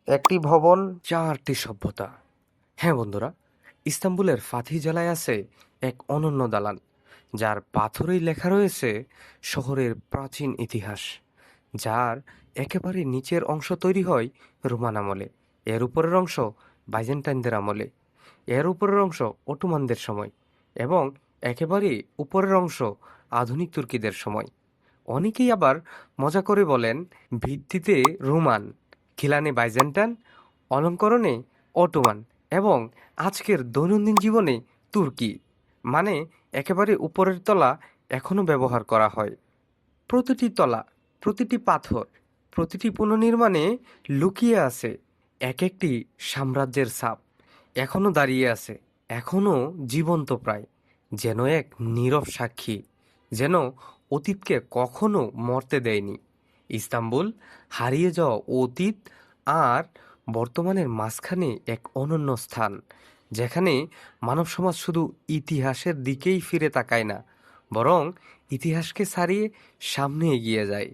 একটি ভবন। 4টি সভ্যতা। হ্যাঁ বন্ধুরা, ইস্তাম্বুলের ফাথি জেলায় আছে এক অনন্য দালান, যার পাথরেই লেখা রয়েছে শহরের প্রাচীন ইতিহাস, যার একেবারে নিচের অংশ তৈরি হয় রোমান আমলে, এর উপরের অংশ বাইজেন্টাইনদের আমলে, এর উপরের অংশ অটোমানদের সময় এবং একেবারে উপরের অংশ আধুনিক তুর্কিদের সময়। অনেকেই আবার মজা করে বলেন, ভিত্তিতে রোমান, খিলানে বাইজেন্টাইন, অলঙ্করণে অটোমান এবং আজকের দৈনন্দিন জীবনে তুর্কি। মানে একেবারে উপরের তলা এখনও ব্যবহার করা হয়। প্রতিটি তলা, প্রতিটি পাথর, প্রতিটি পুনর্নির্মাণে লুকিয়ে আছে এক একটি সাম্রাজ্যের ছাপ। এখনও দাঁড়িয়ে আছে, এখনও জীবন্ত প্রায়, যেন এক নীরব সাক্ষী, যেন অতীতকে কখনো মরতে দেয়নি। ইস্তাম্বুল হারিয়ে যাওয়া অতীত আর বর্তমানের মাঝখানে এক অনন্য স্থান, যেখানে মানব সমাজ শুধু ইতিহাসের দিকেই ফিরে তাকায় না, বরং ইতিহাসকে ছাড়িয়ে সামনে এগিয়ে যায়।